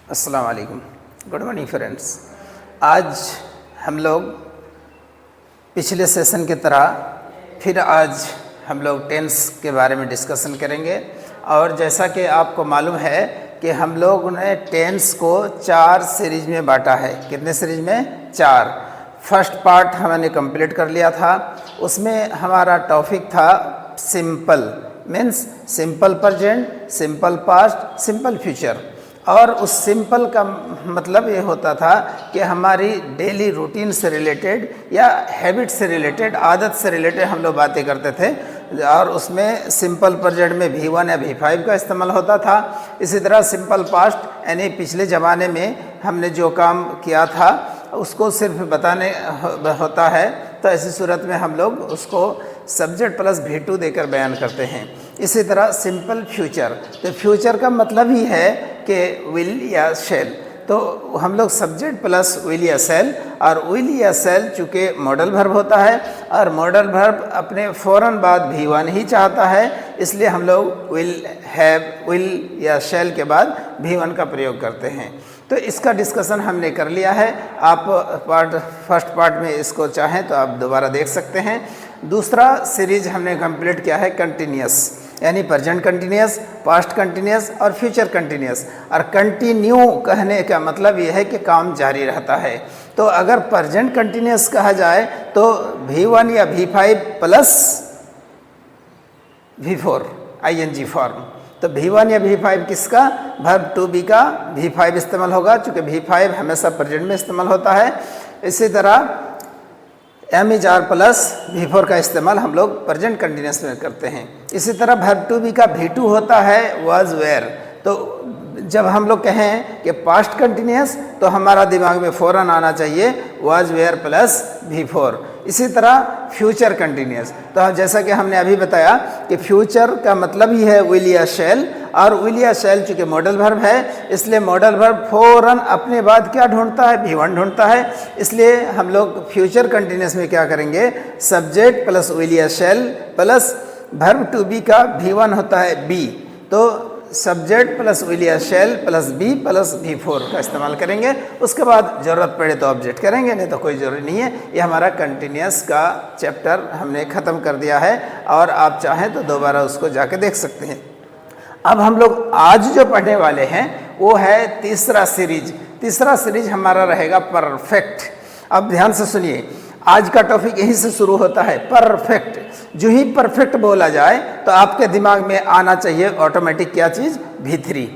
अस्सलाम वालेकुम, good morning friends. आज हम लोग पिछले सेशन की तरह फिर आज हम लोग टेंस के बारे में डिस्कशन करेंगे। और जैसा कि आपको मालूम है कि हम लोग ने टेंस को 4 सीरीज में बांटा है। कितने सीरीज में? 4। फर्स्ट पार्ट हमने कंप्लीट कर लिया था। उसमें हमारा टॉपिक था simple, means simple present, simple past, simple future. और उस सिंपल का मतलब ये होता था कि हमारी डेली रूटीन से रिलेटेड या हैबिट से रिलेटेड, आदत से रिलेटेड हम लोग बातें करते थे। और उसमें सिंपल प्रेजेंट में V1 या V5 का इस्तेमाल होता था। इसी तरह सिंपल पास्ट यानी पिछले ज़माने में हमने जो काम किया था उसको सिर्फ बताने होता है, तो ऐसी सूरत में हम लोग उसको सब्जेक्ट प्लस V2 देकर बयान करते हैं। इसी तरह सिंपल फ्यूचर, तो फ्यूचर का मतलब ही है कि विल या शैल, तो हम लोग सब्जेक्ट प्लस विल या शैल, और विल या शैल चूँकि मॉडल वर्ब होता है और मॉडल वर्ब अपने फ़ौरन बाद V1 ही चाहता है, इसलिए हम लोग विल हैव, विल या शैल के बाद V1 का प्रयोग करते हैं। तो इसका डिस्कशन हमने कर लिया है। आप फर्स्ट पार्ट में इसको चाहें तो आप दोबारा देख सकते हैं। दूसरा सीरीज हमने कंप्लीट किया है कंटिन्यूस, यानी प्रेजेंट कंटिन्यूस, पास्ट कंटिन्यूस और फ्यूचर कंटिन्यूस। और कंटिन्यू कहने का मतलब ये है कि काम जारी रहता है। तो अगर प्रेजेंट कंटिन्यूस कहा जाए तो V1 या V5 plus V4 ING form. तो V1 या V5 किसका? वर्ब टू बी का V5 इस्तेमाल होगा, चूँकि V5 हमेशा प्रेजेंट में इस्तेमाल होता है। इसी तरह MR प्लस V4 का इस्तेमाल हम लोग प्रेजेंट कंटिन्यूस में करते हैं। इसी तरह वर्ब टू बी का V2 होता है वाज वेयर। तो जब हम लोग कहें कि पास्ट कंटिन्यूस तो हमारा दिमाग में फ़ौरन आना चाहिए वाज वेयर प्लस V4। इसी तरह फ्यूचर कंटिन्यूस, तो जैसा कि हमने अभी बताया कि फ्यूचर का मतलब ही है विल या शैल, और विल या शैल चूँकि मॉडल वर्ब है इसलिए मॉडल वर्ब फ़ौरन अपने बाद क्या ढूंढता है? V1 ढूंढता है। इसलिए हम लोग फ्यूचर कंटिन्यूस में क्या करेंगे? सब्जेक्ट प्लस विल या shall plus verb to be का V1 होता है B, तो सब्जेक्ट प्लस विल या shall plus B plus V4 का इस्तेमाल करेंगे। उसके बाद ज़रूरत पड़े तो ऑब्जेक्ट करेंगे, नहीं तो कोई ज़रूरी नहीं है। ये हमारा कंटिन्यूस का चैप्टर हमने ख़त्म कर दिया है, और आप चाहें तो दोबारा उसको जाके देख सकते हैं। अब हम लोग आज जो पढ़ने वाले हैं वो है तीसरा सीरीज। तीसरा सीरीज हमारा रहेगा परफेक्ट। अब ध्यान से सुनिए, आज का टॉपिक यहीं से शुरू होता है, परफेक्ट। जो ही परफेक्ट बोला जाए तो आपके दिमाग में आना चाहिए ऑटोमेटिक क्या चीज़? V3।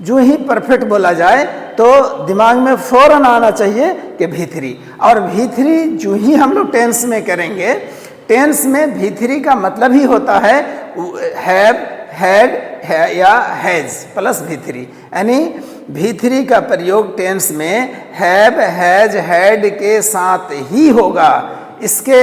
जो ही परफेक्ट बोला जाए तो दिमाग में फ़ौरन आना चाहिए कि V3। और V3 जो ही हम लोग टेंस में करेंगे, टेंस में V3 का मतलब ही होता है हैव, हैड या हैज़ प्लस V3, यानी V3 का प्रयोग टेंस में हैव, हैज, हैड के साथ ही होगा। इसके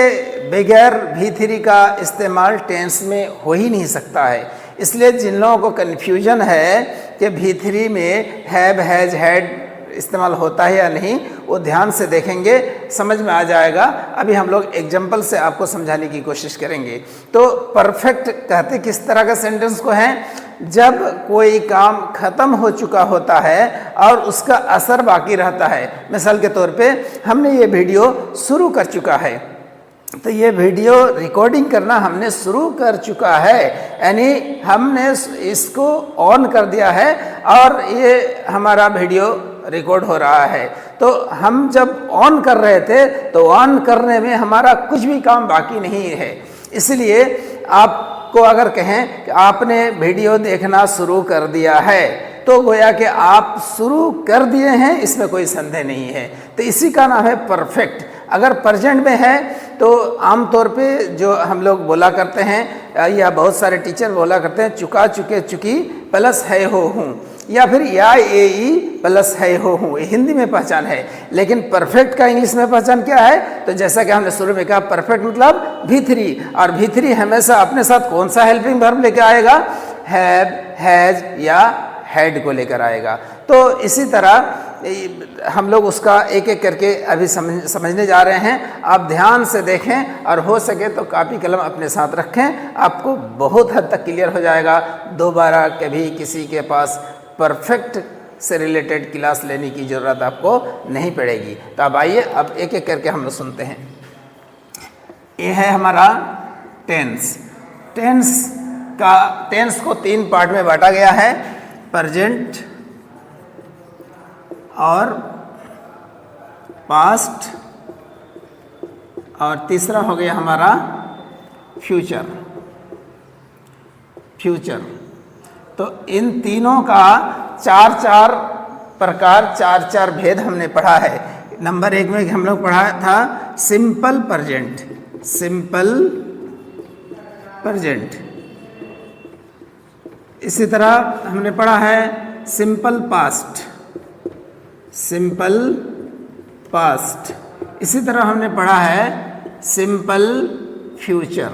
बगैर V3 का इस्तेमाल टेंस में हो ही नहीं सकता है। इसलिए जिन लोगों को कन्फ्यूजन है कि V3 में हैव, हैज, हैड इस्तेमाल होता है या नहीं, वो ध्यान से देखेंगे, समझ में आ जाएगा। अभी हम लोग एग्जाम्पल से आपको समझाने की कोशिश करेंगे। तो परफेक्ट कहते किस तरह का सेंटेंस को है? जब कोई काम ख़त्म हो चुका होता है और उसका असर बाकी रहता है। मिसाल के तौर पे हमने ये वीडियो शुरू कर चुका है, तो ये वीडियो रिकॉर्डिंग करना हमने शुरू कर चुका है, यानी हमने इसको ऑन कर दिया है और ये हमारा वीडियो रिकॉर्ड हो रहा है। तो हम जब ऑन कर रहे थे तो ऑन करने में हमारा कुछ भी काम बाकी नहीं है। इसलिए आपको अगर कहें कि आपने वीडियो देखना शुरू कर दिया है, तो गोया कि आप शुरू कर दिए हैं, इसमें कोई संदेह नहीं है। तो इसी का नाम है परफेक्ट। अगर प्रेजेंट में है तो आमतौर पे जो हम लोग बोला करते हैं या बहुत सारे टीचर बोला करते हैं चुका, चुके, चुकी प्लस है, हो, हूँ, या फिर या ए ई प्लस है, हो, हूँ। ये हिंदी में पहचान है, लेकिन परफेक्ट का इंग्लिश में पहचान क्या है? तो जैसा कि हमने शुरू में कहा, परफेक्ट मतलब V3, और V3 हमेशा अपने साथ कौन सा हेल्पिंग वर्ब लेकर आएगा? हैव, हैज या हैड को लेकर आएगा। तो इसी तरह हम लोग उसका एक एक करके अभी समझने जा रहे हैं। आप ध्यान से देखें और हो सके तो कापी कलम अपने साथ रखें, आपको बहुत हद तक क्लियर हो जाएगा। दोबारा कभी किसी के पास परफेक्ट से रिलेटेड क्लास लेने की ज़रूरत आपको नहीं पड़ेगी। तो अब आइए अब एक एक करके हम लोग सुनते हैं। ये है हमारा टेंस। टेंस को 3 पार्ट में बांटा गया है, प्रेजेंट और पास्ट और तीसरा हो गया हमारा फ्यूचर। तो इन तीनों का 4 प्रकार 4 भेद हमने पढ़ा है। नंबर 1 में हम लोग पढ़ा था सिंपल प्रेजेंट। इसी तरह हमने पढ़ा है सिंपल पास्ट। इसी तरह हमने पढ़ा है सिंपल फ्यूचर।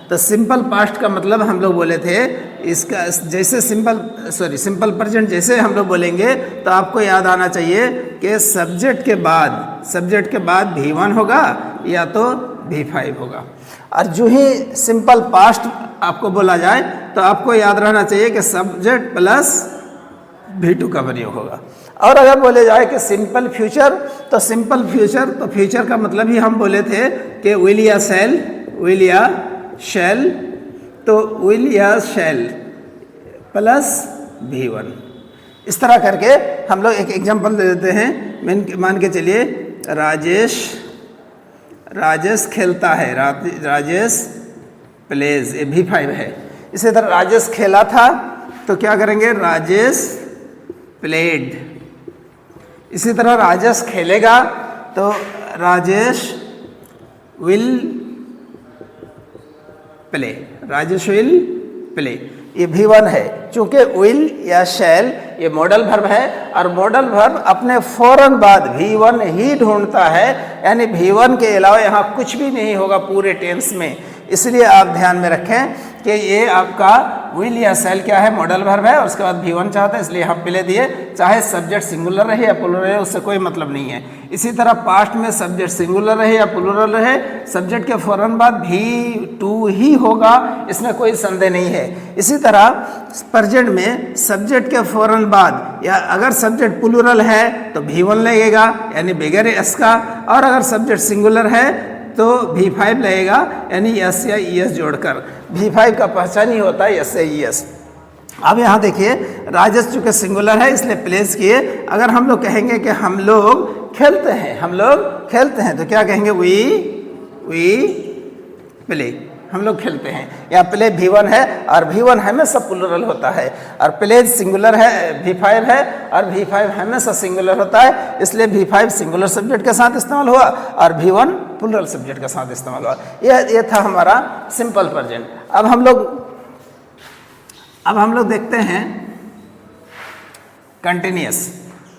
तो सिंपल पास्ट का मतलब हम लोग बोले थे इसका, जैसे सिंपल प्रेजेंट जैसे हम लोग बोलेंगे तो आपको याद आना चाहिए कि सब्जेक्ट के बाद V1 होगा या तो V5 होगा। और जो ही सिंपल पास्ट आपको बोला जाए तो आपको याद रहना चाहिए कि सब्जेक्ट प्लस V2 का प्रयोग होगा। और अगर बोले जाए कि सिंपल फ्यूचर तो फ्यूचर का मतलब ही हम बोले थे कि विल या शैल, तो विल या शैल प्लस V1। इस तरह करके हम लोग एक एग्जांपल दे देते हैं। मान के चलिए राजेश खेलता है, राजेश प्लेज, ये V5 है। इसी तरह राजेश खेला था तो क्या करेंगे, राजेश प्लेड। इसी तरह राजेश खेलेगा तो राजेश विल प्ले। ये V1 है। चूंकि विल या शैल ये मॉडल वर्ब है और मॉडल वर्ब अपने फौरन बाद V1 ही ढूंढता है, यानी V1 के अलावा यहाँ कुछ भी नहीं होगा पूरे टेंस में। इसलिए आप ध्यान में रखें कि ये आपका विल या शैल क्या है, मॉडल वर्ब है और उसके बाद V1 चाहता है, इसलिए यहाँ प्ले दिए। चाहे सब्जेक्ट सिंगुलर रहे या प्लूरल रहे उससे कोई मतलब नहीं है। इसी तरह पास्ट में सब्जेक्ट सिंगुलर रहे या प्लूरल रहे, सब्जेक्ट के फौरन बाद V2 ही होगा, इसमें कोई संदेह नहीं है। इसी तरह प्रेजेंट में सब्जेक्ट के फौरन बाद या अगर सब्जेक्ट प्लूरल है तो V1 लगेगा यानी बगैर एस का, और अगर सब्जेक्ट सिंगुलर है तो V5 लगेगा यानी एस या ES जोड़कर। V5 का पहचान ही होता है एस या ES। अब यहाँ देखिए राजेश चूँकि सिंगुलर है इसलिए प्लेस किए। अगर हम लोग कहेंगे कि हम लोग खेलते हैं तो क्या कहेंगे, वी प्ले, हम लोग खेलते हैं। या प्ले V1 है और V1 हमेशा प्लूरल होता है, और प्लेज सिंगुलर है, V5 है और V5 हमेशा सिंगुलर होता है, इसलिए V5 सिंगुलर सब्जेक्ट के साथ इस्तेमाल हुआ और V1 प्लूरल सब्जेक्ट के साथ इस्तेमाल हुआ। ये था हमारा सिंपल प्रेजेंट। अब हम लोग देखते हैं कंटिन्यूअस।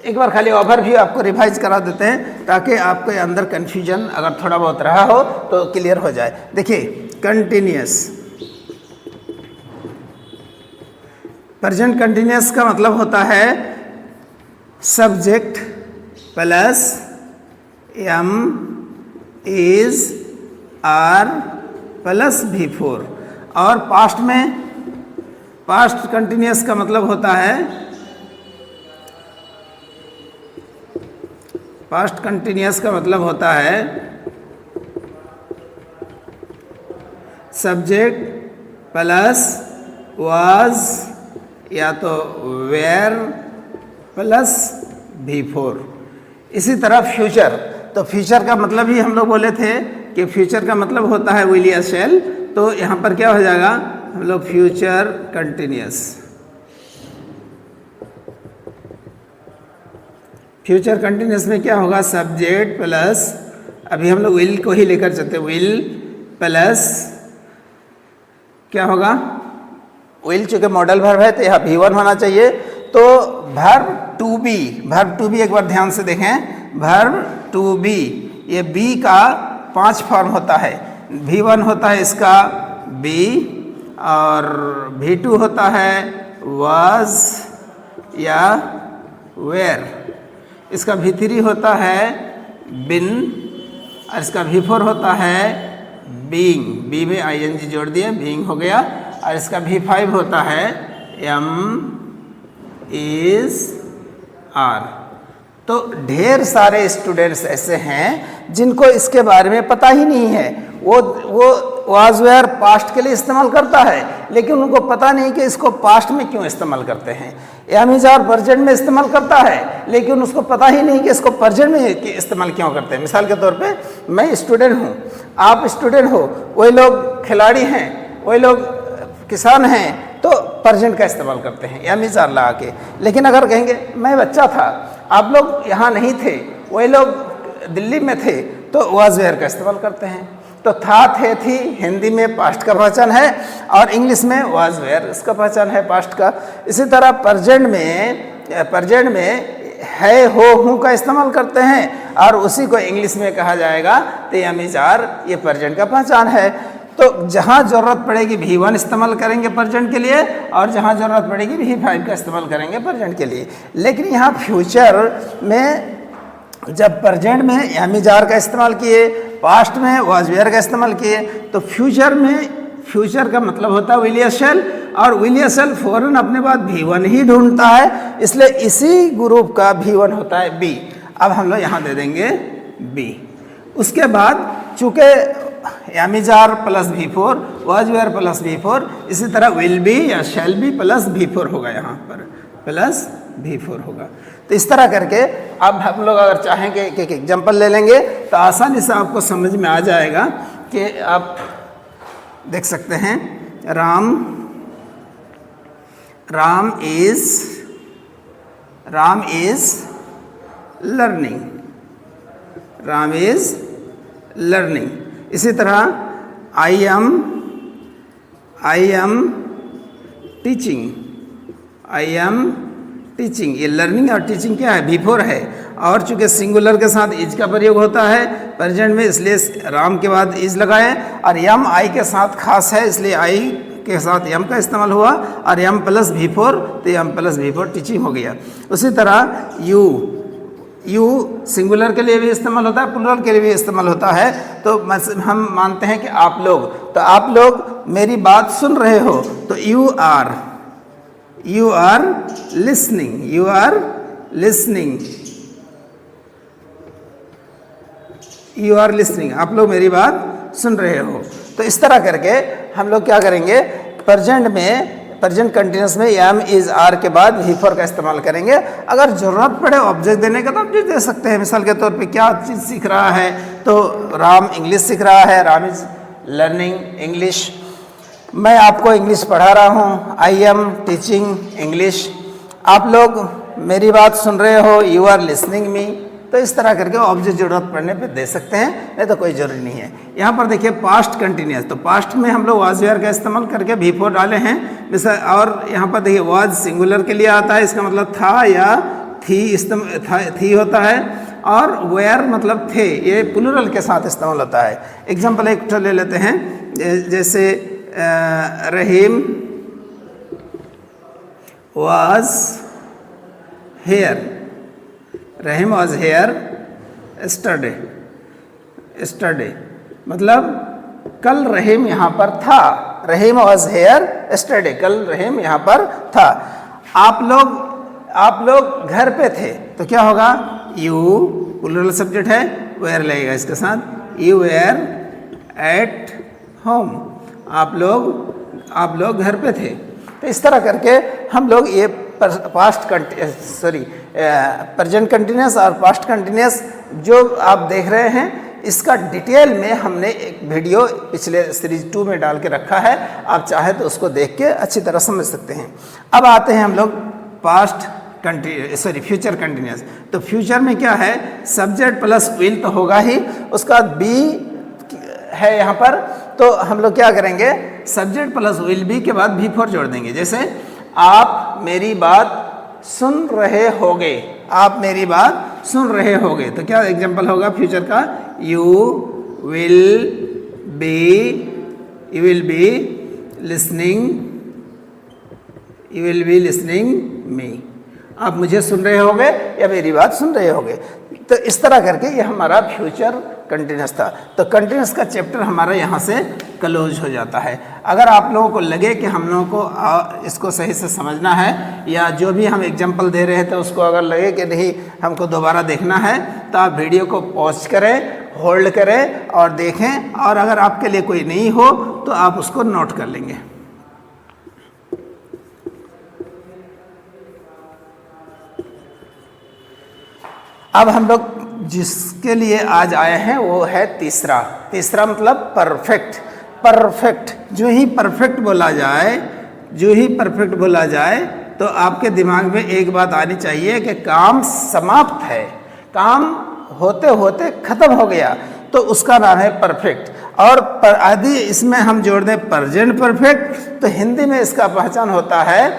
एक बार खाली ओवरव्यू आपको रिवाइज करा देते हैं ताकि आपके अंदर कन्फ्यूजन अगर थोड़ा बहुत रहा हो तो क्लियर हो जाए। देखिए कंटिन्यूअस, प्रेजेंट कंटिन्यूअस का मतलब होता है subject plus am is are plus V4। और पास्ट कंटिन्यूअस का मतलब होता है सब्जेक्ट प्लस वाज या तो वेयर प्लस V4। इसी तरह फ्यूचर, तो फ्यूचर का मतलब ही हम लोग बोले थे कि फ्यूचर का मतलब होता है विल या शैल। तो यहाँ पर क्या हो जाएगा, हम लोग फ्यूचर कंटिन्यूअस। फ्यूचर कंटिन्यूअस में क्या होगा, सब्जेक्ट प्लस, अभी हम लोग विल को ही लेकर चलते, विल प्लस क्या होगा, विल चूंकि मॉडल वर्ब है तो यहाँ V1 होना चाहिए। तो वर्ब टू बी एक बार ध्यान से देखें, वर्ब टू बी, ये बी का 5 फॉर्म होता है। V1 होता है इसका बी, और V2 होता है वाज या वेयर, इसका V3 होता है बिन, और इसका V4 होता है बीइंग। बी में ING जोड़ दिए, बीइंग हो गया। और इसका V5 होता है M is R। तो ढेर सारे स्टूडेंट्स ऐसे हैं जिनको इसके बारे में पता ही नहीं है। वो वाज वेयर पास्ट के लिए इस्तेमाल करता है, लेकिन उनको पता नहीं कि इसको पास्ट में क्यों इस्तेमाल करते हैं। एम इज आर प्रेजेंट में इस्तेमाल करता है, लेकिन उसको पता ही नहीं कि इसको प्रेजेंट में इस्तेमाल क्यों करते हैं। मिसाल के तौर पे मैं स्टूडेंट हूँ, आप स्टूडेंट हो, वही लोग खिलाड़ी हैं, वही लोग किसान हैं, तो प्रेजेंट का इस्तेमाल करते हैं एम इज आर लगा के। लेकिन अगर कहेंगे मैं बच्चा था, आप लोग यहाँ नहीं थे, वही लोग दिल्ली में थे, तो वाज वेयर का इस्तेमाल करते हैं। तो था, थे, थी हिंदी में पास्ट का पहचान है और इंग्लिश में वाज वेयर इसका पहचान है पास्ट का। इसी तरह प्रेजेंट में है, हो, हूँ का इस्तेमाल करते हैं और उसी को इंग्लिश में कहा जाएगा तो एम इज आर, ये प्रेजेंट का पहचान है। तो जहाँ ज़रूरत पड़ेगी V1 इस्तेमाल करेंगे प्रेजेंट के लिए और जहाँ ज़रूरत पड़ेगी V5 का इस्तेमाल करेंगे प्रेजेंट के लिए। लेकिन यहाँ फ्यूचर में जब प्रेजेंट में एम इज आर का इस्तेमाल किए, पास्ट में वाज वेयर का इस्तेमाल किए, तो फ्यूचर में फ्यूचर का मतलब होता है विल या शैल, और विल या शैल फौरन अपने बाद V1 ही ढूंढता है, इसलिए इसी ग्रुप का V1 होता है B। अब हम लोग यहाँ दे देंगे B। उसके बाद चूँकि am is are plus V4, was were plus V4, इसी तरह विल बी या शैल बी प्लस V4 होगा, यहाँ पर प्लस V4 होगा। तो इस तरह करके अब हम लोग अगर चाहेंगे कि एक एग्जाम्पल ले लेंगे तो आसानी से आपको समझ में आ जाएगा कि आप देख सकते हैं राम इज लर्निंग। इसी तरह आई एम टीचिंग, ये लर्निंग और टीचिंग क्या है, V4 है। और चूंकि सिंगुलर के साथ इज का प्रयोग होता है प्रेजेंट में, इसलिए राम के बाद इज लगाएं, और यम आई के साथ खास है, इसलिए आई के साथ यम का इस्तेमाल हुआ, और यम प्लस V4, तो यम प्लस V4 टीचिंग हो गया। उसी तरह यू सिंगुलर के लिए भी इस्तेमाल होता है, प्लूरल के लिए भी इस्तेमाल होता है। तो हम मानते हैं कि आप लोग मेरी बात सुन रहे हो, तो यू आर लिसनिंग, आप लोग मेरी बात सुन रहे हो। तो इस तरह करके हम लोग क्या करेंगे, प्रेजेंट कंटिन्यूस में एम इज आर के बाद V4 का इस्तेमाल करेंगे। अगर ज़रूरत पड़े ऑब्जेक्ट देने का तो ऑब्जेक्ट दे सकते हैं। मिसाल के तौर पे क्या चीज़ सीख रहा है, तो राम इंग्लिश सीख रहा है, राम इज लर्निंग इंग्लिश। मैं आपको इंग्लिश पढ़ा रहा हूँ, आई एम टीचिंग इंग्लिश। आप लोग मेरी बात सुन रहे हो, यू आर लिसनिंग मी। तो इस तरह करके ऑब्जेक्ट ज़रूरत पड़ने पे दे सकते हैं, नहीं तो कोई ज़रूरी नहीं है। यहाँ पर देखिए पास्ट कंटिन्यूस, तो पास्ट में हम लोग वाज वेयर का इस्तेमाल करके V4 डाले हैं। मिसाल और यहाँ पर देखिए वाज सिंगुलर के लिए आता है, इसका मतलब था या थी होता है, और वेयर मतलब थे, ये प्लूरल के साथ इस्तेमाल होता है। एग्जाम्पल एक ले लेते हैं, जैसे रहीम वाज हेयर स्टरडे, मतलब कल रहीम यहाँ पर था। रहीम वाज हेयर स्टरडे, कल रहीम यहाँ पर था। आप लोग घर पे थे, तो क्या होगा, यू प्लूरल सब्जेक्ट है, वेयर लगेगा इसके साथ, यू वेयर एट होम, आप लोग घर पे थे। तो इस तरह करके हम लोग ये प्रेजेंट कंटिन्यूस और पास्ट कंटिन्यूस जो आप देख रहे हैं, इसका डिटेल में हमने एक वीडियो पिछले सीरीज 2 में डाल के रखा है, आप चाहे तो उसको देख के अच्छी तरह समझ सकते हैं। अब आते हैं हम लोग फ्यूचर कंटिन्यूस। तो फ्यूचर में क्या है, सब्जेक्ट प्लस विल तो होगा ही, उसका बी है यहाँ पर, तो हम लोग क्या करेंगे, सब्जेक्ट प्लस विल बी के बाद V4 जोड़ देंगे। जैसे आप मेरी बात सुन रहे होगे, तो क्या एग्जाम्पल होगा फ्यूचर का, you will be listening me, आप मुझे सुन रहे होगे या मेरी बात सुन रहे होगे। तो इस तरह करके ये हमारा फ्यूचर कंटिन्यूस था। तो कंटिन्यूस का चैप्टर हमारा यहाँ से क्लोज हो जाता है। अगर आप लोगों को लगे कि हम लोगों को इसको सही से समझना है या जो भी हम एग्जाम्पल दे रहे थे उसको अगर लगे कि नहीं हमको दोबारा देखना है तो आप वीडियो को पॉज करें, होल्ड करें और देखें, और अगर आपके लिए कोई नहीं हो तो आप उसको नोट कर लेंगे। अब हम लोग जिसके लिए आज आए हैं वो है तीसरा मतलब परफेक्ट। परफेक्ट जो ही परफेक्ट बोला जाए तो आपके दिमाग में एक बात आनी चाहिए कि काम समाप्त है, काम होते होते खत्म हो गया, तो उसका नाम है परफेक्ट। और यदि इसमें हम जोड़ दें प्रेजेंट परफेक्ट तो हिंदी में इसका पहचान होता है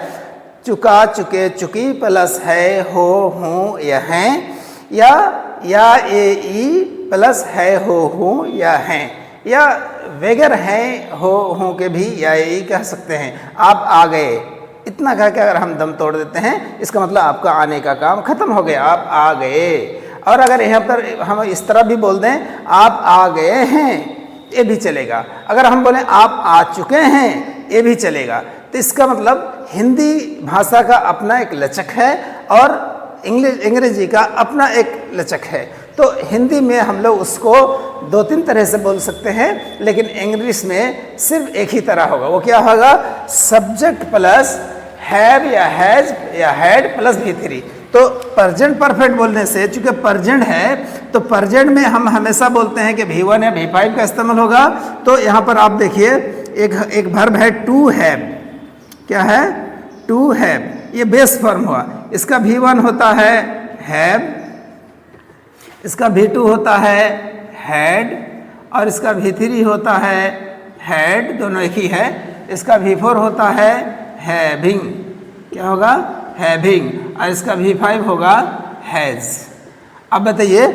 चुका, चुके, चुकी प्लस है, हो, हूँ या हैं, या ए ई प्लस है, हो, हूँ या हैं, या वगैरह हैं, हो, हूँ के भी या ई कह सकते हैं। आप आ गए, इतना कह के अगर हम दम तोड़ देते हैं इसका मतलब आपका आने का काम खत्म हो गया, आप आ गए। और अगर यहाँ पर हम इस तरह भी बोल दें आप आ गए हैं, ये भी चलेगा। अगर हम बोलें आप आ चुके हैं, ये भी चलेगा। तो इसका मतलब हिंदी भाषा का अपना एक लचक है और अंग्रेजी का अपना एक लचक है। तो हिंदी में हम लोग उसको 2-3 तरह से बोल सकते हैं, लेकिन इंग्लिश में सिर्फ एक ही तरह होगा। वो क्या होगा? सब्जेक्ट प्लस हैव या हैज या हैड प्लस V3। तो प्रेजेंट परफेक्ट बोलने से, चूंकि प्रेजेंट है तो प्रेजेंट में हम हमेशा बोलते हैं कि V1 या V5 का इस्तेमाल होगा। तो यहाँ पर आप देखिए एक वर्ब है टू हैव। क्या है? To have. ये बेस फॉर्म हुआ। इसका V1 होता है हैव, इसका V2 होता है हैड और इसका V3 होता है हैड, दोनों एक ही है। इसका V4 होता है हैविंग। क्या होगा? हैविंग। और इसका V5 होगा हैज। अब बताइए,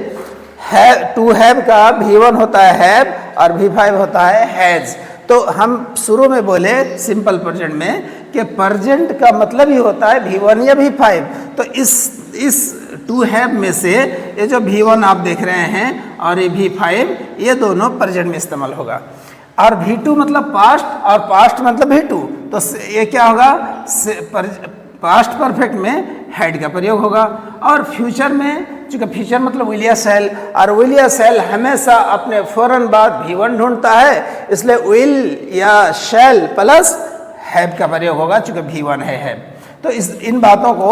टू हैव का V1 होता है हैव और V5 होता है हैज। तो हम शुरू में बोले सिंपल प्रेजेंट में कि प्रेजेंट का मतलब ही होता है V1 या V5। तो इस टू हैव में से ये जो V1 आप देख रहे हैं और ये V5, ये दोनों प्रेजेंट में इस्तेमाल होगा। और V2 मतलब पास्ट और पास्ट मतलब V2। तो ये क्या होगा? पास्ट परफेक्ट में हैड का प्रयोग होगा। और फ्यूचर में, चूंकि फ्यूचर मतलब विल या शैल, और विल या शैल हमेशा अपने फौरन बाद V1 ढूंढता है, इसलिए विल या शैल प्लस हैव का प्रयोग होगा चूंकि V1 है हैव। तो इन बातों को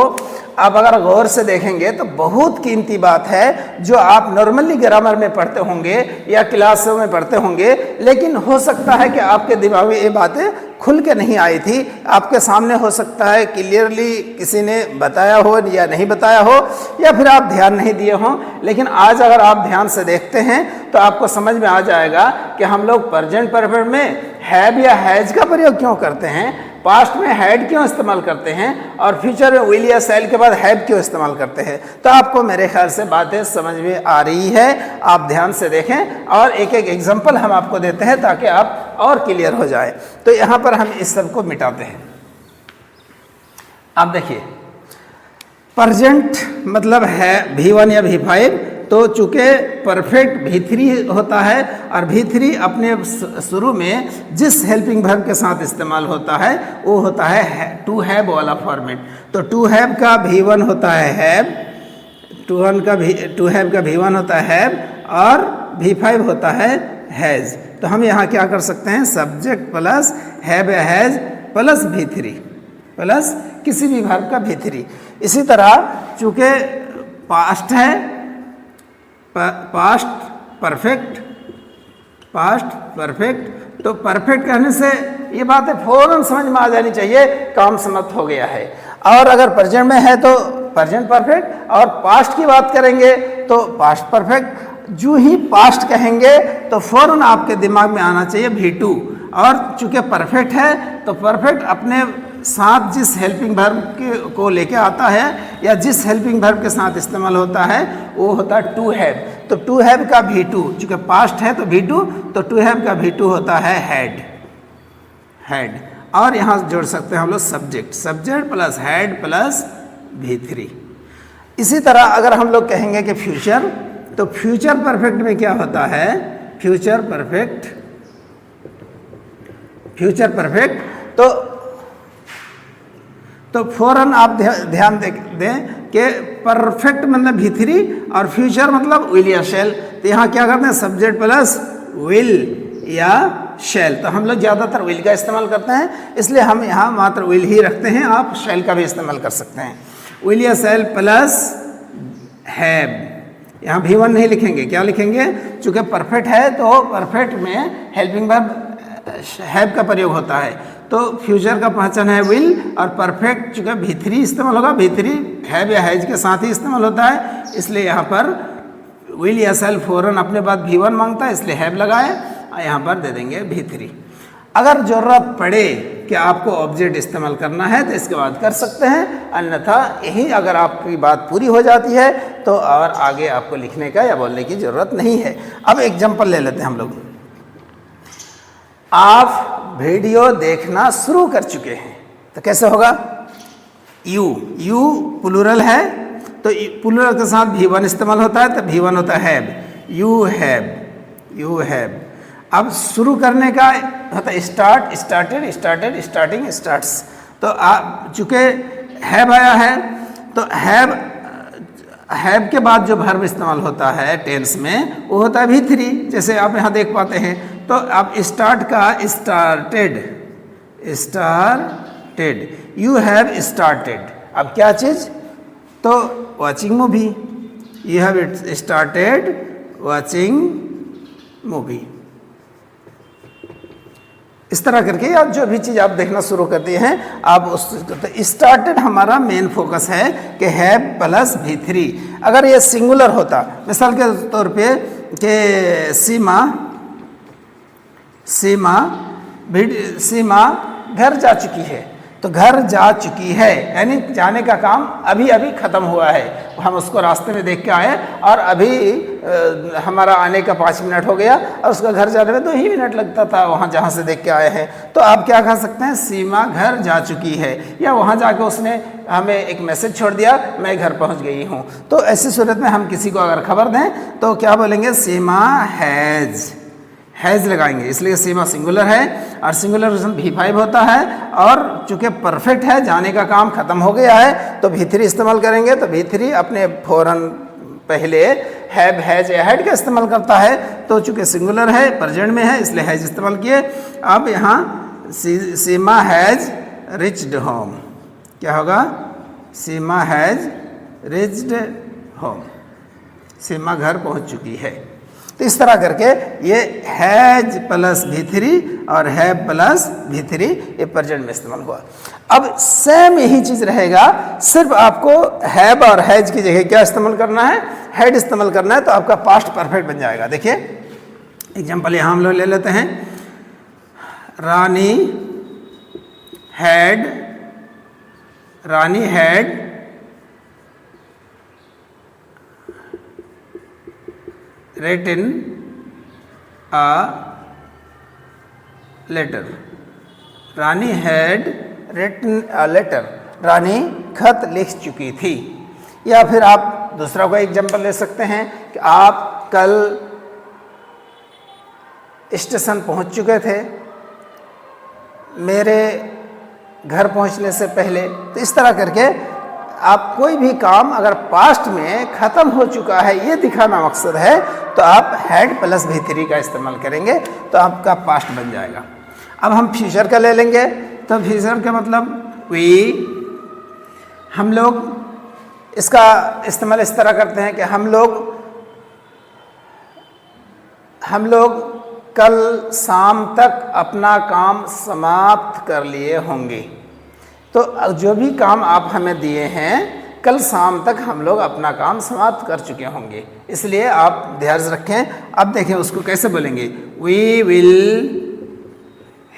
आप अगर गौर से देखेंगे तो बहुत कीमती बात है जो आप नॉर्मली ग्रामर में पढ़ते होंगे या क्लासों में पढ़ते होंगे, लेकिन हो सकता है कि आपके दिमाग में ये बातें खुल के नहीं आई थी। आपके सामने हो सकता है क्लियरली किसी ने बताया हो या नहीं बताया हो, या फिर आप ध्यान नहीं दिए हों। लेकिन आज अगर आप ध्यान से देखते हैं तो आपको समझ में आ जाएगा कि हम लोग प्रेजेंट परफेक्ट में हैव या हैज का प्रयोग क्यों करते हैं, पास्ट में हैड क्यों इस्तेमाल करते हैं और फ्यूचर में विल या शैल के बाद हैव क्यों इस्तेमाल करते हैं। तो आपको मेरे ख्याल से बातें समझ में आ रही है। आप ध्यान से देखें और एक एक एग्जांपल हम आपको देते हैं ताकि आप और क्लियर हो जाए। तो यहाँ पर हम इस सब को मिटाते हैं। आप देखिए, प्रेजेंट मतलब है V1 या V5। तो चूंकि परफेक्ट V3 होता है और V3 अपने शुरू में जिस हेल्पिंग वर्ब के साथ इस्तेमाल होता है वो होता है टू हैव वाला फॉर्मेट। तो टू हैव का V1 होता है हैव, टू हैव का V1 होता है हैव और V5 होता है हैज। तो हम यहाँ क्या कर सकते हैं? सब्जेक्ट प्लस हैव या हैज प्लस V3 प्लस किसी भी वर्ब का V3। इसी तरह चूंकि पास्ट है, पास्ट परफेक्ट, तो परफेक्ट कहने से ये बातें फौरन समझ में आ जानी चाहिए, काम समाप्त हो गया है। और अगर प्रेजेंट में है तो प्रेजेंट परफेक्ट, और पास्ट की बात करेंगे तो पास्ट परफेक्ट। जो ही पास्ट कहेंगे तो फौरन आपके दिमाग में आना चाहिए V2। और चूंकि परफेक्ट है तो परफेक्ट अपने साथ जिस हेल्पिंग वर्ब को लेके आता है या जिस हेल्पिंग वर्ब के साथ इस्तेमाल होता है वो होता है टू हैव। तो टू हैव का V2, चूंकि पास्ट है तो V2, तो टू हैव का V2 होता है हैड। और यहाँ जोड़ सकते हैं हम लोग subject plus had plus V3। इसी तरह अगर हम लोग कहेंगे कि फ्यूचर, तो फ्यूचर परफेक्ट में क्या होता है? Future perfect future perfect. तो फौरन आप ध्यान दें कि परफेक्ट मतलब भी3 और फ्यूचर मतलब विल या शैल। तो यहाँ क्या करते हैं, सब्जेक्ट प्लस विल या शैल। तो हम लोग ज़्यादातर विल का इस्तेमाल करते हैं, इसलिए हम यहाँ मात्र विल ही रखते हैं। आप शैल का भी इस्तेमाल कर सकते हैं। विल या शैल प्लस हैव। यहाँ भी1 नहीं लिखेंगे, क्या लिखेंगे, चूँकि परफेक्ट है तो परफेक्ट में हेल्पिंग वर्ब हैव का प्रयोग होता है। तो फ्यूचर का पहचान है विल, और परफेक्ट चूँकि भी3 इस्तेमाल होगा, भी3 हैव या हैज के साथ ही इस्तेमाल होता है, इसलिए यहाँ पर विल या शैल फौरन अपने बाद भी1 मांगता है, इसलिए हैव लगाए, यहाँ पर दे देंगे भी3। अगर ज़रूरत पड़े कि आपको ऑब्जेक्ट इस्तेमाल करना है तो इसके बाद कर सकते हैं, अन्यथा यही अगर आपकी बात पूरी हो जाती है तो और आगे आपको लिखने का या बोलने की ज़रूरत नहीं है। अब एग्जाम्पल ले लेते हैं हम लोग। आप वीडियो देखना शुरू कर चुके हैं, तो कैसे होगा, यू प्लूरल है तो प्लूरल के साथ भी1 इस्तेमाल होता है, तो भी1 होता है हैव, यू हैव। अब शुरू करने का होता है start, started, started, starting, starts. तो आप चूँकि हैव आया है तो हैव के बाद जो वर्ब इस्तेमाल होता है टेंस में वो होता है भी3, जैसे आप यहाँ देख पाते हैं। तो आप स्टार्ट का स्टार्टेड, यू हैव स्टार्टेड। अब क्या चीज़, तो watching movie, you have started watching movie. इस तरह करके या जो भी चीज़ आप देखना शुरू करते हैं आप उस तो स्टार्टेड हमारा मेन फोकस है कि हैव प्लस भी3। अगर ये सिंगुलर होता, मिसाल के तौर पे कि सीमा घर जा चुकी है, तो घर जा चुकी है यानी जाने का काम अभी अभी ख़त्म हुआ है। हम उसको रास्ते में देख के आए और अभी हमारा आने का 5 मिनट हो गया और उसका घर जाने में 2 ही मिनट लगता था वहाँ जहाँ से देख के आए हैं। तो आप क्या कह सकते हैं, सीमा घर जा चुकी है, या वहाँ जाके उसने हमें एक मैसेज छोड़ दिया, मैं घर पहुँच गई हूँ। तो ऐसी सूरत में हम किसी को अगर खबर दें तो क्या बोलेंगे, सीमा हैज़ लगाएंगे, इसलिए सीमा सिंगुलर है और सिंगुलर भी5 होता है। और चूँकि परफेक्ट है, जाने का काम ख़त्म हो गया है, तो भी3 इस्तेमाल करेंगे। तो भी3 अपने फौरन पहले हैव, हैज या हैड का इस्तेमाल करता है। तो चूँकि सिंगुलर है, प्रेजेंट में है, इसलिए हैज इस्तेमाल किए। अब यहाँ सीमा हैज़ रिच्ड होम, क्या होगा, सीमा हैज़ रिच्ड होम, सीमा घर पहुँच चुकी है। तो इस तरह करके ये हैज प्लस भी3 और हैव प्लस भी3 ये प्रेजेंट में इस्तेमाल हुआ। अब सेम यही चीज़ रहेगा, सिर्फ आपको हैव और हैज की जगह क्या इस्तेमाल करना है, हैड इस्तेमाल करना है, तो आपका पास्ट परफेक्ट बन जाएगा। देखिए एग्जांपल यहाँ हम लोग ले लेते हैं, रानी हैड written a letter, रानी हैड written a letter, रानी खत लिख चुकी थी। या फिर आप दूसरा कोई एग्जांपल ले सकते हैं कि आप कल स्टेशन पहुंच चुके थे मेरे घर पहुंचने से पहले। तो इस तरह करके आप कोई भी काम अगर पास्ट में ख़त्म हो चुका है ये दिखाना मकसद है, तो आप हैड प्लस भी3 का इस्तेमाल करेंगे तो आपका पास्ट बन जाएगा। अब हम फ्यूचर का ले लेंगे, तो फ्यूचर का मतलब हम लोग इसका इस्तेमाल इस तरह करते हैं कि हम लोग कल शाम तक अपना काम समाप्त कर लिए होंगे। तो जो भी काम आप हमें दिए हैं कल शाम तक हम लोग अपना काम समाप्त कर चुके होंगे, इसलिए आप ध्यान रखें। अब देखें उसको कैसे बोलेंगे, we will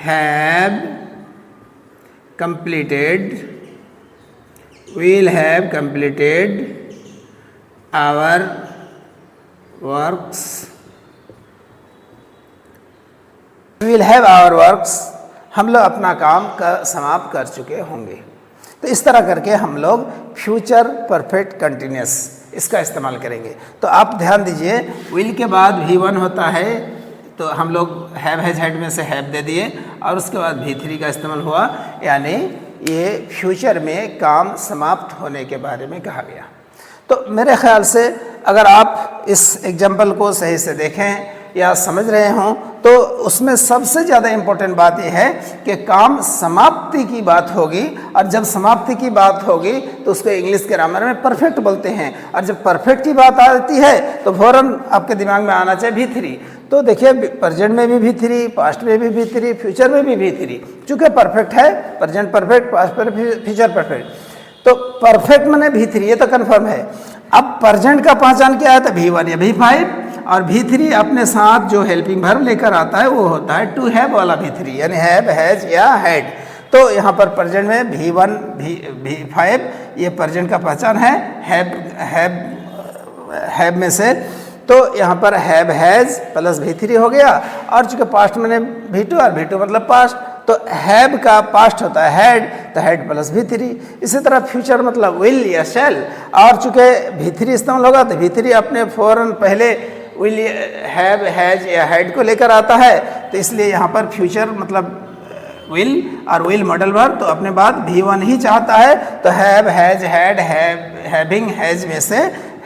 have completed our works, हम लोग अपना काम समाप्त कर चुके होंगे। तो इस तरह करके हम लोग फ्यूचर परफेक्ट कंटिन्यूस इसका इस्तेमाल करेंगे। तो आप ध्यान दीजिए, विल के बाद भी1 होता है तो हम लोग हैव हैज हैड में से हैव दे दिए और उसके बाद भी3 का इस्तेमाल हुआ, यानी ये फ्यूचर में काम समाप्त होने के बारे में कहा गया। तो मेरे ख्याल से अगर आप इस एग्जाम्पल को सही से देखें या समझ रहे हों तो उसमें सबसे ज़्यादा इम्पोर्टेंट बात यह है कि काम समाप्ति की बात होगी, और जब समाप्ति की बात होगी तो उसको इंग्लिश ग्रामर में परफेक्ट बोलते हैं, और जब परफेक्ट की बात आती है तो फौरन आपके दिमाग में आना चाहिए भी3। तो देखिए प्रेजेंट में भी भी3, पास्ट में भी भी3, फ्यूचर में भी भी3, चूँकि परफेक्ट है, present perfect, past perfect, future perfect, तो परफेक्ट मैंने भी3, ये तो कन्फर्म है। अब प्रेजेंट का पहचान क्या है, तो भी1 या भी5, और भी3 अपने साथ जो हेल्पिंग वर्ब लेकर आता है वो होता है टू हैव वाला भी3, यानी हैव, हैज या हैड। तो यहाँ पर प्रेजेंट में भी1, भी5 ये प्रेजेंट का पहचान है हैव में से, तो यहाँ पर हैव हैज प्लस भी3 हो गया। और चूँकि पास्ट मैंने भी2 और भी2 मतलब पास्ट, तो हैव का पास्ट होता है हैड, तो हैड प्लस भी3। इसी तरह फ्यूचर मतलब विल या शैल, और चूँकि भी3 इस्तेमाल होगा तो भी3 अपने फौरन पहले विल, हैव, हैज या हैड को लेकर आता है, तो इसलिए यहाँ पर फ्यूचर मतलब विल और विल मॉडल वर्ब, तो अपने बाद भी1 ही चाहता है, तो have, has, had, having, has में से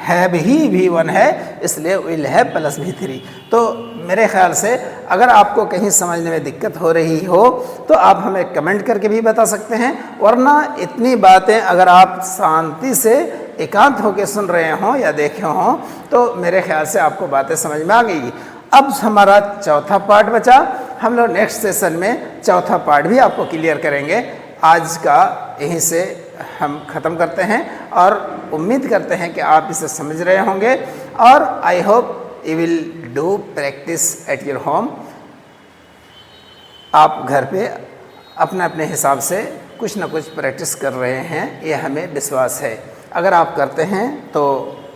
हैव ही भी1 है, इसलिए विल हैव प्लस भी3। तो मेरे ख्याल से अगर आपको कहीं समझने में दिक्कत हो रही हो तो आप हमें कमेंट करके भी बता सकते हैं, वरना इतनी बातें अगर आप शांति से एकांत होकर सुन रहे हों या देखे हों तो मेरे ख्याल से आपको बातें समझ में आ गई। अब हमारा चौथा पार्ट बचा, हम लोग नेक्स्ट सेशन में चौथा पार्ट भी आपको क्लियर करेंगे। आज का यहीं से हम ख़त्म करते हैं और उम्मीद करते हैं कि आप इसे समझ रहे होंगे, और I hope you will do practice at your home. आप घर पे अपने अपने हिसाब से कुछ ना कुछ प्रैक्टिस कर रहे हैं, ये हमें विश्वास है। अगर आप करते हैं तो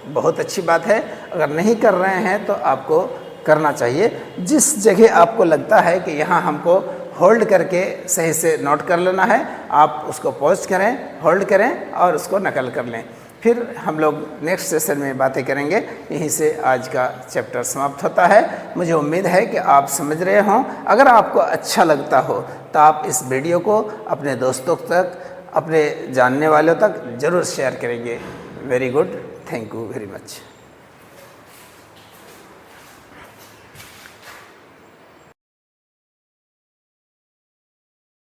बहुत अच्छी बात है, अगर नहीं कर रहे हैं तो आपको करना चाहिए। जिस जगह आपको लगता है कि यहाँ हमको होल्ड करके सही से नोट कर लेना है, आप उसको पॉज करें, होल्ड करें और उसको नकल कर लें। फिर हम लोग नेक्स्ट सेशन में बातें करेंगे। यहीं से आज का चैप्टर समाप्त होता है। मुझे उम्मीद है कि आप समझ रहे हों। अगर आपको अच्छा लगता हो तो आप इस वीडियो को अपने दोस्तों तक, अपने जानने वालों तक ज़रूर शेयर करेंगे। Very good, thank you very much.